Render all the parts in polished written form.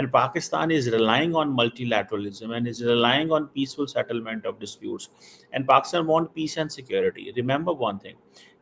and Pakistan is relying on multilateralism and is relying on peaceful settlement of disputes and Pakistan want peace and security. Remember one thing,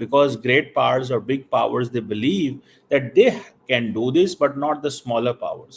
Because great powers or big powers, they believe that they can do this but not the smaller powers.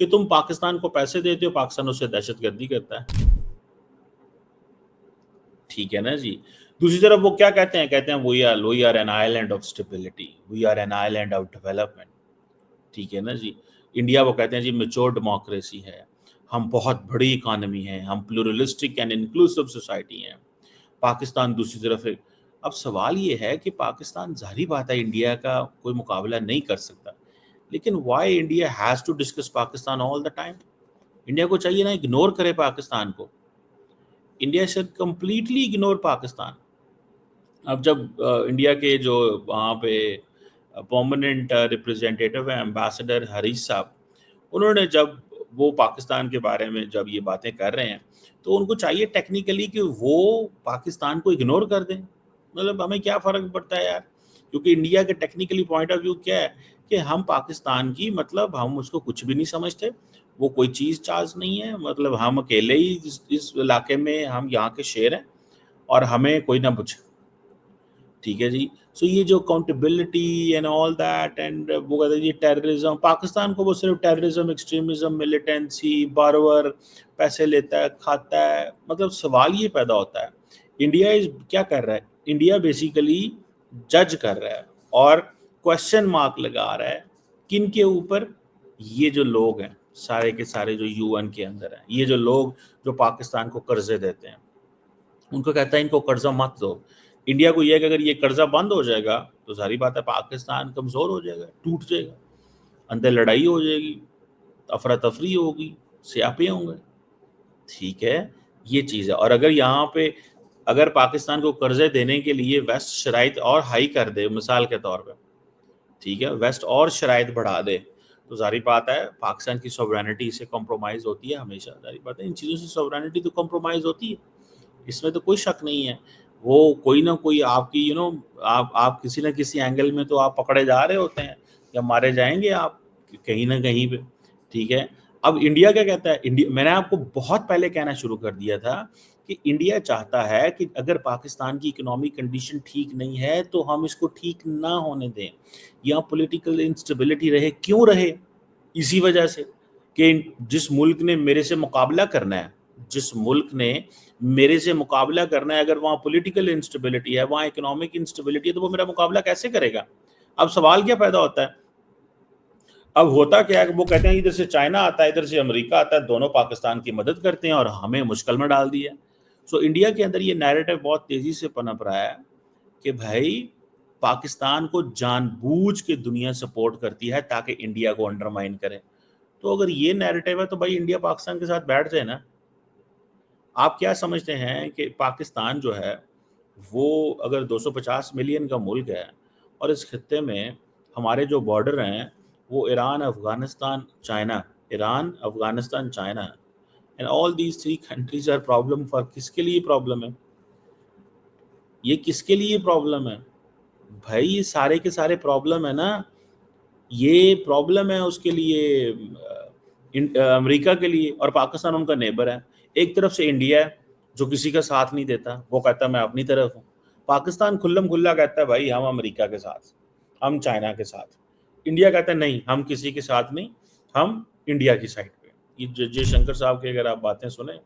کہ تم پاکستان کو پیسے دیتے ہو, پاکستان اس سے دہشت گردی کرتا ہے. ٹھیک ہے نا جی. دوسری طرف وہ کیا کہتے ہیں we are an island of stability, we are an island of development. ٹھیک ہے نا جی. انڈیا وہ کہتے ہیں جی میچور ڈیموکریسی ہے, ہم بہت بڑی اکانومی ہیں, ہم پلورلسٹک اینڈ انکلوسیو سوسائٹی ہیں. پاکستان دوسری طرف ہے. اب سوال یہ ہے کہ پاکستان ظاہری بات ہے انڈیا کا کوئی مقابلہ نہیں کر سکتا, لیکن why India has to discuss Pakistan all the time? India کو چاہیے نا اگنور کرے پاکستان کو. India should completely ignore Pakistan. اب جب انڈیا کے جو وہاں پہ پرماننٹ ریپرزینٹیٹیو ہیں ایمبیسڈر حریش صاحب, انہوں نے جب وہ پاکستان کے بارے میں جب یہ باتیں کر رہے ہیں تو ان کو چاہیے ٹیکنیکلی کہ وہ پاکستان کو اگنور کر دیں. مطلب ہمیں کیا فرق پڑتا ہے یار, کیونکہ انڈیا کے ٹیکنیکلی پوائنٹ آف ویو کیا ہے کہ ہم پاکستان کی مطلب ہم اس کو کچھ بھی نہیں سمجھتے, وہ کوئی چیز چاز نہیں ہے, مطلب ہم اکیلے ہی اس علاقے میں ہم یہاں کے شیر ہیں اور ہمیں کوئی نہ پوچھے. ٹھیک ہے جی. سو یہ جو accountability and all that and وہ کہتے ہیں جی ٹیررزم, پاکستان کو وہ صرف ٹیررزم, ایکسٹریمزم, ملیٹنسی, بارور, پیسے لیتا ہے, کھاتا ہے. مطلب سوال یہ پیدا ہوتا ہے انڈیا کیا کر رہا ہے؟ انڈیا بیسیکلی جج کر رہا ہے اور کوشچن مارک لگا رہا ہے کن کے اوپر؟ یہ جو لوگ ہیں سارے کے سارے جو یو این کے اندر ہیں, یہ جو لوگ جو پاکستان کو قرضے دیتے ہیں, ان کو کہتا ہے ان کو قرضہ مت دو. انڈیا کو یہ ہے کہ اگر یہ قرضہ بند ہو جائے گا تو ظاہری بات ہے پاکستان کمزور ہو جائے گا, ٹوٹ جائے گا, اندر لڑائی ہو جائے گی, افراتفری ہوگی, سیاپے ہوں گے. ٹھیک ہے, یہ چیز ہے. اور اگر یہاں پہ اگر پاکستان کو قرضے دینے کے لیے ویسٹ شرائط اور ہائی کر دے, مثال کے طور پہ, ٹھیک ہے, ویسٹ اور شرائط بڑھا دے, تو ظاہری بات ہے پاکستان کی سوورینٹی سے کمپرومائز ہوتی ہے ہمیشہ. ظاہری بات ہے ان چیزوں سے سوورینٹی تو کمپرومائز ہوتی ہے, اس میں تو کوئی شک نہیں ہے. وہ کوئی نہ کوئی آپ کی آپ کسی نہ کسی اینگل میں تو آپ پکڑے جا رہے ہوتے ہیں یا مارے جائیں گے آپ کہیں نہ کہیں پہ. ٹھیک ہے. اب انڈیا کیا کہتا ہے؟ میں نے آپ کو بہت پہلے کہنا شروع کر دیا تھا کہ انڈیا چاہتا ہے کہ اگر پاکستان کی اکنامی کنڈیشن ٹھیک نہیں ہے تو ہم اس کو ٹھیک نہ ہونے دیں. یہاں پولیٹیکل انسٹیبلٹی رہے, کیوں رہے؟ اسی وجہ سے کہ جس ملک نے میرے سے مقابلہ کرنا ہے, جس ملک نے میرے سے مقابلہ کرنا ہے, اگر وہاں پولیٹیکل انسٹیبلٹی ہے, وہاں اکنامک انسٹیبلٹی ہے, تو وہ میرا مقابلہ کیسے کرے گا؟ اب سوال کیا پیدا ہوتا ہے؟ اب ہوتا کیا ہے کہ وہ کہتے ہیں ادھر سے چائنا آتا ہے, ادھر سے امریکہ آتا ہے, دونوں پاکستان کی مدد کرتے ہیں اور ہمیں مشکل میں ڈال دیا. سو انڈیا کے اندر یہ نیریٹو بہت تیزی سے پنپ رہا ہے کہ بھائی پاکستان کو جان بوجھ کے دنیا سپورٹ کرتی ہے تاکہ انڈیا کو انڈرمائن کرے. تو اگر یہ نیریٹو ہے تو بھائی انڈیا پاکستان کے ساتھ بیٹھ جائے نا. آپ کیا سمجھتے ہیں کہ پاکستان جو ہے وہ اگر 250 ملین کا ملک ہے اور اس خطے میں ہمارے جو بارڈر ہیں وہ Iran, Afghanistan, China, Iran, Afghanistan, China, and all these 3 countries are problem for, کس کے لیے پرابلم ہے؟ یہ کس کے لیے پرابلم ہے بھائی؟ یہ سارے کے سارے پرابلم ہے نا. یہ پرابلم ہے اس کے لیے امریکہ کے لیے, اور پاکستان ان کا نیبر ہے. ایک طرف سے انڈیا ہے جو کسی کا ساتھ نہیں دیتا, وہ کہتا ہے میں اپنی طرف ہوں. پاکستان کھلم کھلا کہتا ہے بھائی ہم امریکہ کے ساتھ, ہم چائنا کے ساتھ. انڈیا کہتا ہے نہیں, ہم کسی کے ساتھ نہیں, ہم انڈیا کی سائڈ پہ. یہ جے شنکر صاحب کی اگر آپ باتیں سنیں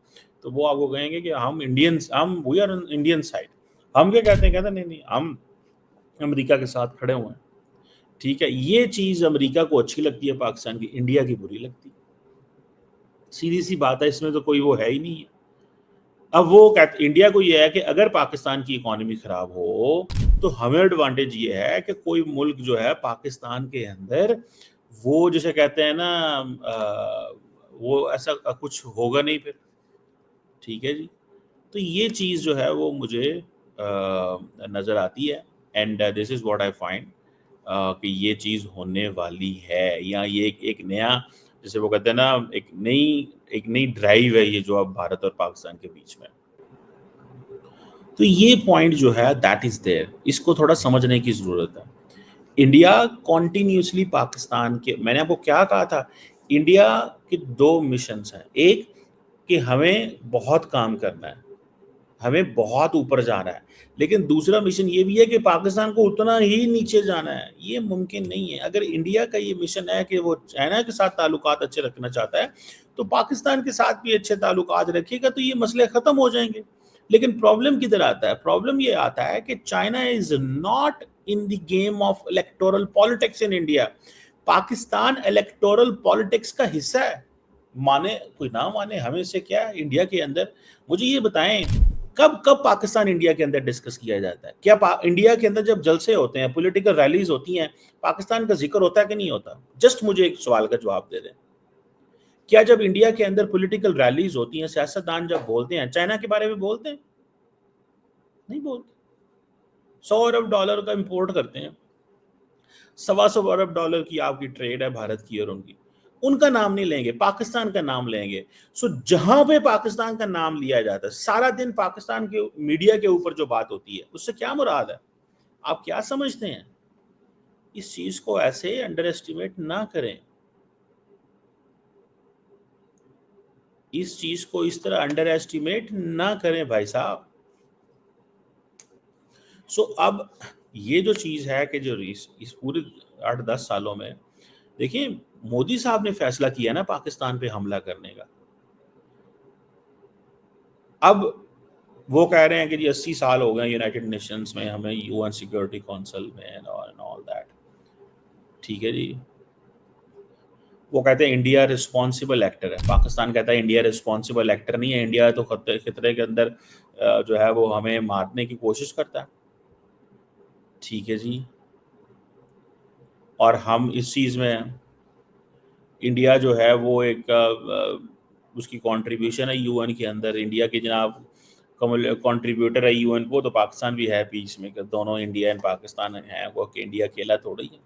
تو وہ آپ کو کہیں گے کہ ہم انڈینس, ہم وی آر انڈین سائڈ. ہم کیا کہتے ہیں؟ کہتے ہیں نہیں, ہم امریکہ کے ساتھ کھڑے ہوئے ہیں. ٹھیک ہے. یہ چیز امریکہ کو اچھی لگتی ہے پاکستان کی, انڈیا کی بری لگتی ہے. سیدھی سی بات ہے, اس میں تو کوئی وہ ہے ہی نہیں ہے. اب وہ انڈیا کو یہ ہے کہ اگر پاکستان کی اکانومی خراب ہو تو ہمیں ایڈوانٹیج یہ ہے کہ کوئی ملک جو ہے پاکستان کے اندر وہ جسے کہتے ہیں نا وہ ایسا کچھ ہوگا نہیں پھر. ٹھیک ہے جی. تو یہ چیز جو ہے وہ مجھے نظر آتی ہے, and this is what I find کہ یہ چیز ہونے والی ہے, یا یہ ایک نیا جسے وہ کہتے ہیں نا ایک نئی ڈرائیو ہے یہ جو اب بھارت اور پاکستان کے بیچ میں. تو یہ پوائنٹ جو ہے دیٹ از دیر, اس کو تھوڑا سمجھنے کی ضرورت ہے. انڈیا کنٹینیوسلی پاکستان کے, میں نے آپ کو کیا کہا تھا, انڈیا کے 2 مشنز ہیں. ایک کہ ہمیں بہت کام کرنا ہے, ہمیں بہت اوپر جانا ہے، لیکن دوسرا مشن یہ بھی ہے کہ پاکستان کو اتنا ہی نیچے جانا ہے. یہ ممکن نہیں ہے. اگر انڈیا کا یہ مشن ہے کہ وہ چائنا کے ساتھ تعلقات اچھے رکھنا چاہتا ہے تو پاکستان کے ساتھ بھی اچھے تعلقات رکھے گا تو یہ مسئلے ختم ہو جائیں گے. لیکن پرابلم کدھر آتا ہے؟ پرابلم یہ آتا ہے کہ China is not in the game of electoral politics in India. Pakistan electoral politics کا حصہ ہے، مانے کوئی نہ مانے ہمیں سے کیا ہے. انڈیا کے اندر مجھے یہ بتائیں کب کب پاکستان انڈیا کے اندر ڈسکس کیا جاتا ہے؟ کیا انڈیا کے اندر جب جلسے ہوتے ہیں، پولیٹیکل ریلیز ہوتی ہیں، پاکستان کا ذکر ہوتا ہے کہ نہیں ہوتا؟ جسٹ مجھے ایک سوال کا جواب دے دیں. کیا جب انڈیا کے اندر پولیٹیکل ریلیز ہوتی ہیں، سیاستدان جب بولتے ہیں، چائنا کے بارے میں بولتے ہیں؟ نہیں بولتے. $100 ارب کا امپورٹ کرتے ہیں، $125 ارب کی آپ کی ٹریڈ ہے بھارت کی اور ان کا نام نہیں لیں گے، پاکستان کا نام لیں گے. سو جہاں پہ پاکستان کا نام لیا جاتا ہے، سارا دن پاکستان کے میڈیا کے اوپر جو بات ہوتی ہے اس سے کیا مراد ہے؟ آپ کیا سمجھتے ہیں؟ اس چیز کو ایسے انڈر ایسٹیمیٹ نہ کریں، اس چیز کو اس طرح انڈر ایسٹیمیٹ نہ کریں بھائی صاحب. سو اب یہ جو چیز ہے کہ جو اس پورے 8-10 سالوں میں دیکھیں مودی صاحب نے فیصلہ کیا نا پاکستان پہ حملہ کرنے کا. اب وہ کہہ رہے ہیں کہ جی 80 سال ہو گئے یونائٹڈ نیشنز میں، ہمیں UN سیکورٹی کونسل میں all that. ٹھیک ہے جی، وہ کہتے ہیں انڈیا رسپانسبل ایکٹر ہے. پاکستان کہتا ہے انڈیا رسپانسبل ایکٹر نہیں ہے، انڈیا تو خطرے کے اندر جو ہے وہ ہمیں مارنے کی کوشش کرتا ہے. ٹھیک ہے جی، اور ہم اس چیز میں انڈیا جو ہے وہ ایک اس کی کنٹریبیوشن ہے UN کے اندر. انڈیا کے جناب کنٹریبیوٹر ہے UN کو، تو پاکستان بھی ہے بیچ میں، کہ دونوں انڈیا اور پاکستان ہیں، وہ کہ انڈیا اکیلا تھوڑی ہے.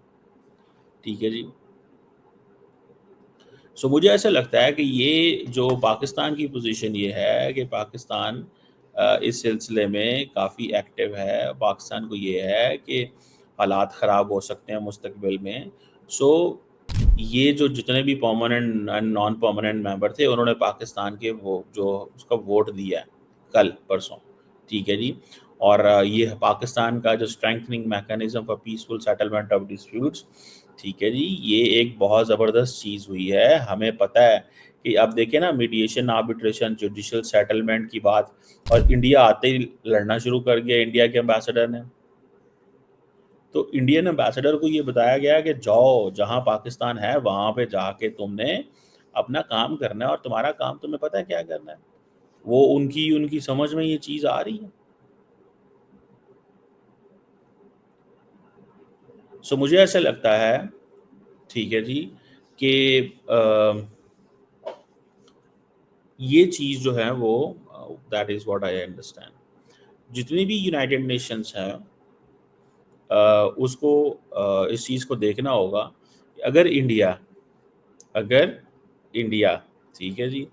ٹھیک ہے جی. سو مجھے ایسا لگتا ہے کہ یہ جو پاکستان کی پوزیشن یہ ہے کہ پاکستان اس سلسلے میں کافی ایکٹیو ہے. پاکستان کو یہ ہے کہ حالات خراب ہو سکتے ہیں مستقبل میں. سو یہ جو جتنے بھی پرماننٹ اینڈ نان پرماننٹ ممبر تھے انہوں نے پاکستان کے وہ جو اس کا ووٹ دیا ہے کل پرسوں. ٹھیک ہے جی. اور یہ پاکستان کا جو strengthening mechanism for peaceful settlement of disputes, ٹھیک ہے جی، یہ ایک بہت زبردست چیز ہوئی ہے. ہمیں پتہ ہے کہ اب دیکھیں نا میڈیشن، آربیٹریشن، جوڈیشل سیٹلمنٹ کی بات، اور انڈیا آتے ہی لڑنا شروع کر گیا انڈیا کے امبیسڈر نے. تو انڈین امبیسڈر کو یہ بتایا گیا کہ جاؤ جہاں پاکستان ہے وہاں پہ جا کے تم نے اپنا کام کرنا ہے، اور تمہارا کام تمہیں پتہ ہے کیا کرنا ہے. وہ ان کی سمجھ میں یہ چیز آ رہی ہے. سو مجھے ایسا لگتا ہے، ٹھیک ہے جی، کہ یہ چیز جو ہے وہ that is what I understand. جتنی بھی یونائٹڈ نیشنز ہیں اس کو اس چیز کو دیکھنا ہوگا. اگر انڈیا ٹھیک ہے جی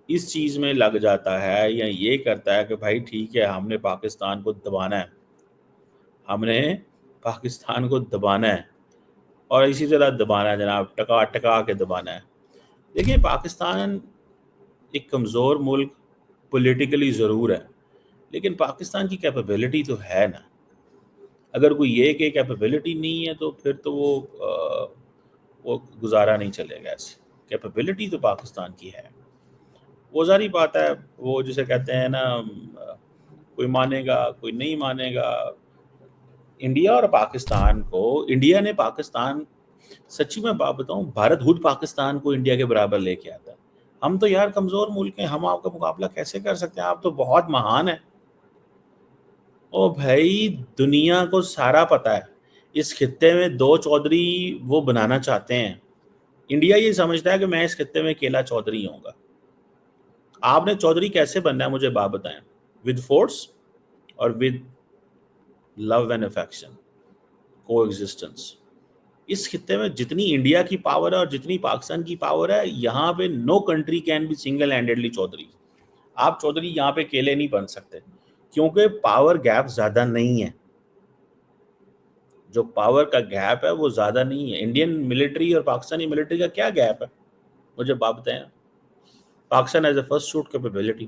اس چیز میں لگ جاتا ہے یا یہ کرتا ہے کہ بھائی ٹھیک ہے ہم نے پاکستان کو دبانا ہے، ہم نے پاکستان کو دبانا ہے، اور اسی طرح دبانا ہے جناب، ٹکا ٹکا کے دبانا ہے. دیکھیں پاکستان ایک کمزور ملک پولیٹیکلی ضرور ہے، لیکن پاکستان کی کیپیبلٹی تو ہے نا. اگر کوئی یہ کہ کیپیبلٹی نہیں ہے تو پھر تو وہ گزارا نہیں چلے گا. ایسے کیپیبلٹی تو پاکستان کی ہے. وہ ظاہری بات ہے، وہ جسے کہتے ہیں نا کوئی مانے گا کوئی نہیں مانے گا. انڈیا اور پاکستان کو، انڈیا نے پاکستان، سچی میں بات بتاؤں، بھارت خود پاکستان کو انڈیا کے برابر لے کے آتا ہے. ہم تو یار کمزور ملک ہیں، ہم آپ کا مقابلہ کیسے کر سکتے ہیں؟ آپ تو بہت مہان ہیں. او بھائی دنیا کو سارا پتہ ہے اس خطے میں 2 چودھری وہ بنانا چاہتے ہیں. انڈیا یہ سمجھتا ہے کہ میں اس خطے میں اکیلا چودھری ہوں گا. آپ نے چودھری کیسے بننا ہے مجھے بات بتائیں؟ ود فورس اور ود لو اینڈ افیکشن، کو ایگزسٹنس. اس خطے میں جتنی انڈیا کی پاور ہے اور جتنی پاکستان کی پاور ہے، یہاں پہ no country can be single handedly چودھری. آپ چودھری یہاں پہ اکیلے نہیں بن سکتے کیونکہ پاور گیپ زیادہ نہیں ہے. جو پاور کا گیپ ہے وہ زیادہ نہیں ہے. انڈین ملٹری اور پاکستانی ملٹری کا کیا گیپ ہے مجھے بات بتائیں. Pakistan as a first shoot capability,